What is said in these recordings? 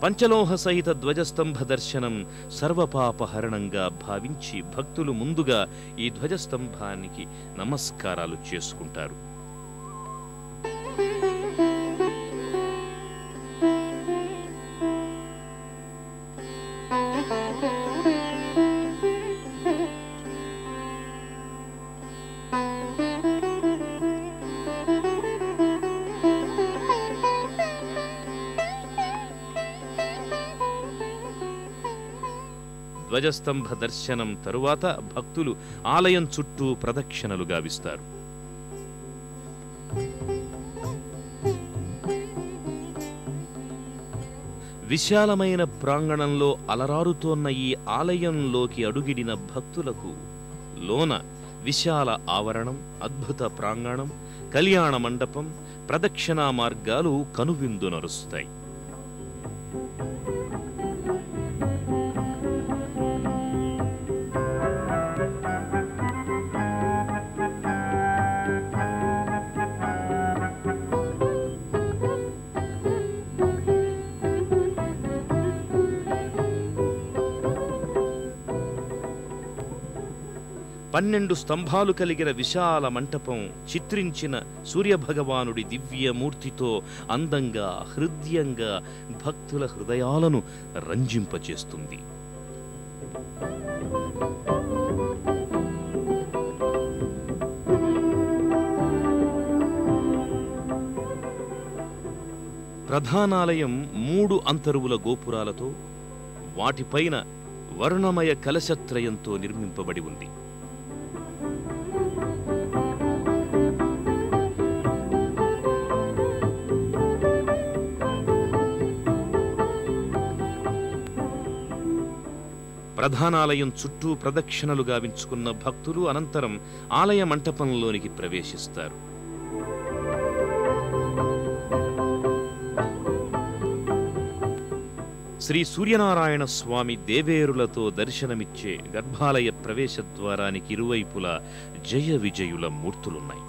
పంచలోహ సహిత ధ్వజస్తంభ దర్శనం సర్వపాపహరణంగా భావించి భక్తులు ముందుగా ఈ ధ్వజస్తంభానికి నమస్కారాలు చేసుకుంటారు. ధ్వజస్తంభ దర్శనం తరువాత భక్తులు ఆలయం చుట్టూ ప్రదక్షిణలు గావిస్తారు. విశాలమైన ప్రాంగణంలో అలరారుతోన్న ఈ ఆలయంలోకి అడుగిడిన భక్తులకు లోన విశాల ఆవరణం, అద్భుత ప్రాంగణం, కళ్యాణ మండపం, ప్రదక్షిణా మార్గాలు కనువిందు నరుస్తాయి. పన్నెండు స్తంభాలు కలిగిన విశాల మంటపం చిత్రించిన సూర్యభగవానుడి దివ్యమూర్తితో అందంగా, హృదయంగా భక్తుల హృదయాలను రంజింపచేస్తుంది. ప్రధానాలయం 3 అంతరువుల గోపురాలతో, వాటిపైన వర్ణమయ కలశత్రయంతో నిర్మింపబడి ఉంది. ప్రధానాలయం చుట్టూ ప్రదక్షిణలు గావించుకున్న భక్తులు అనంతరం ఆలయ మంటపంలోనికి ప్రవేశిస్తారు. శ్రీ సూర్యనారాయణ స్వామి దేవేరులతో దర్శనమిచ్చే గర్భాలయ ప్రవేశ ద్వారానికి ఇరువైపులా జయ విజయుల మూర్తులున్నాయి.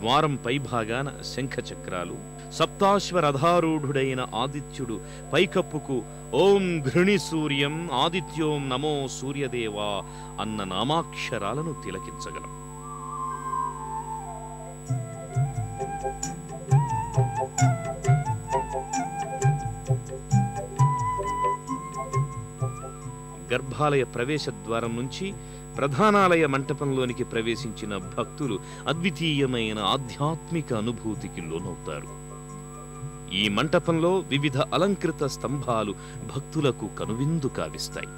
ద్వారం పైభాగాన శంఖచక్రాలు, సప్తాశ్వరథారూఢుడైన ఆదిత్యుడు పైకప్పుకు ఓం ఘృణి సూర్యం ఆదిత్యోం నమో సూర్యదేవా అన్న నామాక్షరాలను తిలకించగలం. గర్భాలయ ప్రవేశ ద్వారం నుంచి ప్రధానాలయ మంటపంలోనికి ప్రవేశించిన భక్తులు అద్వితీయమైన ఆధ్యాత్మిక అనుభూతికి లోనవుతారు. ఈ మంటపంలో వివిధ అలంకృత స్తంభాలు భక్తులకు కనువిందు కావిస్తాయి.